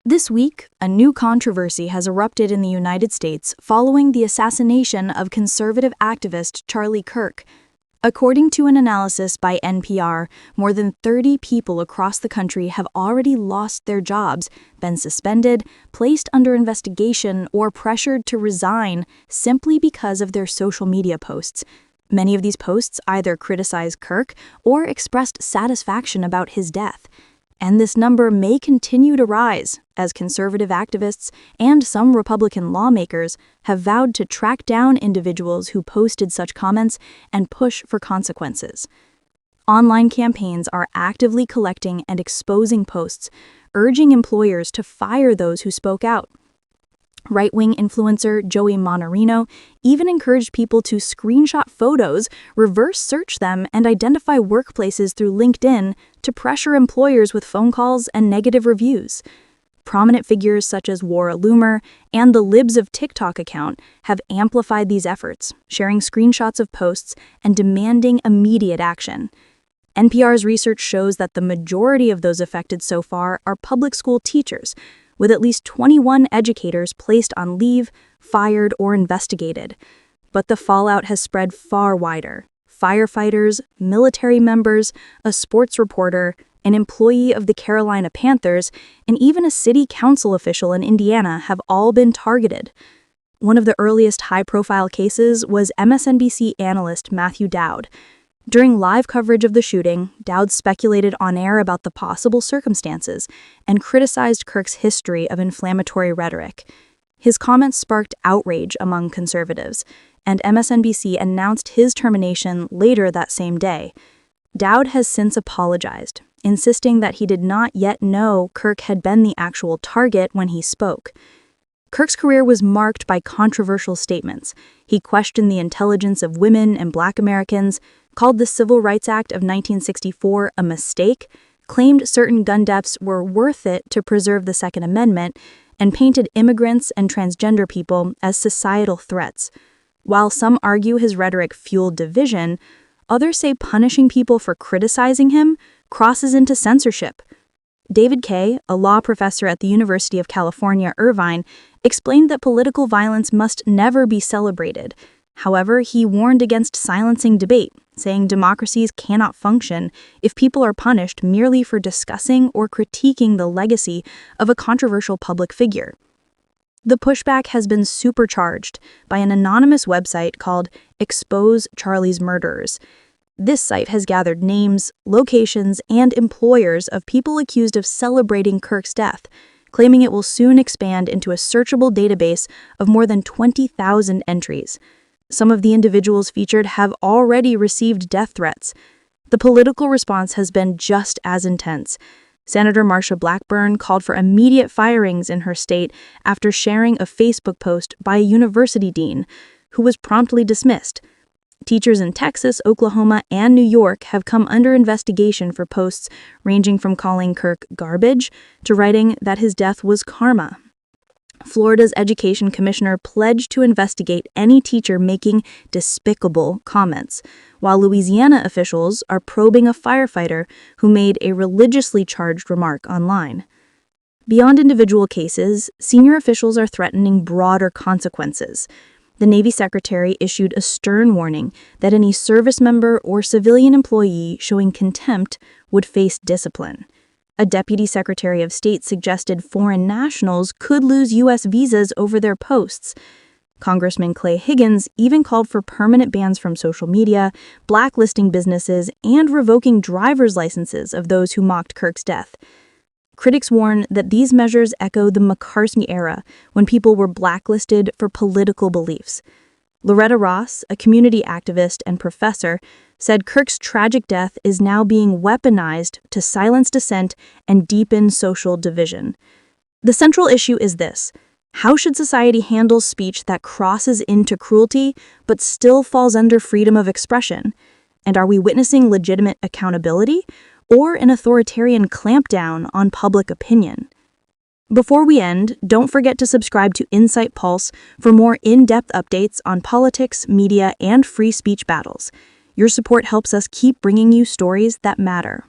This week, a new controversy has erupted in the United States following the assassination of conservative activist Charlie Kirk. According to an analysis by NPR, more than 30 people across the country have already lost their jobs, been suspended, placed under investigation, or pressured to resign simply because of their social media posts. Many of these posts either criticize Kirk or expressed satisfaction about his death. And this number may continue to rise as conservative activists and some Republican lawmakers have vowed to track down individuals who posted such comments and push for consequences. Online campaigns are actively collecting and exposing posts, urging employers to fire those who spoke out. Right-wing influencer Joey Monarino even encouraged people to screenshot photos, reverse search them, and identify workplaces through LinkedIn to pressure employers with phone calls and negative reviews. Prominent figures such as Wara Loomer and the Libs of TikTok account have amplified these efforts, sharing screenshots of posts and demanding immediate action. NPR's research shows that the majority of those affected so far are public school teachers, with at least 21 educators placed on leave, fired, or investigated. But the fallout has spread far wider. Firefighters, military members, a sports reporter, an employee of the Carolina Panthers, and even a city council official in Indiana have all been targeted. One of the earliest high-profile cases was MSNBC analyst Matthew Dowd. During live coverage of the shooting, Dowd speculated on air about the possible circumstances and criticized Kirk's history of inflammatory rhetoric. His comments sparked outrage among conservatives, and MSNBC announced his termination later that same day. Dowd has since apologized, insisting that he did not yet know Kirk had been the actual target when he spoke. Kirk's career was marked by controversial statements. He questioned the intelligence of women and Black Americans, called the Civil Rights Act of 1964 a mistake, claimed certain gun deaths were worth it to preserve the Second Amendment, and painted immigrants and transgender people as societal threats. While some argue his rhetoric fueled division, others say punishing people for criticizing him crosses into censorship. David Kaye, a law professor at the University of California, Irvine, explained that political violence must never be celebrated. However, he warned against silencing debate, saying democracies cannot function if people are punished merely for discussing or critiquing the legacy of a controversial public figure. The pushback has been supercharged by an anonymous website called Expose Charlie's Murderers. This site has gathered names, locations, and employers of people accused of celebrating Kirk's death, claiming it will soon expand into a searchable database of more than 20,000 entries. Some of the individuals featured have already received death threats. The political response has been just as intense. Senator Marsha Blackburn called for immediate firings in her state after sharing a Facebook post by a university dean, who was promptly dismissed. Teachers in Texas, Oklahoma, and New York have come under investigation for posts ranging from calling Kirk garbage to writing that his death was karma. Florida's education commissioner pledged to investigate any teacher making despicable comments, while Louisiana officials are probing a firefighter who made a religiously charged remark online. Beyond individual cases, senior officials are threatening broader consequences. The Navy Secretary issued a stern warning that any service member or civilian employee showing contempt would face discipline. A Deputy Secretary of State suggested foreign nationals could lose U.S. visas over their posts. Congressman Clay Higgins even called for permanent bans from social media, blacklisting businesses, and revoking driver's licenses of those who mocked Kirk's death. Critics warn that these measures echo the McCarthy era, when people were blacklisted for political beliefs. Loretta Ross, a community activist and professor, said Kirk's tragic death is now being weaponized to silence dissent and deepen social division. The central issue is this: how should society handle speech that crosses into cruelty but still falls under freedom of expression? And are we witnessing legitimate accountability or an authoritarian clampdown on public opinion? Before we end, don't forget to subscribe to InsightPulse for more in-depth updates on politics, media, and free speech battles. Your support helps us keep bringing you stories that matter.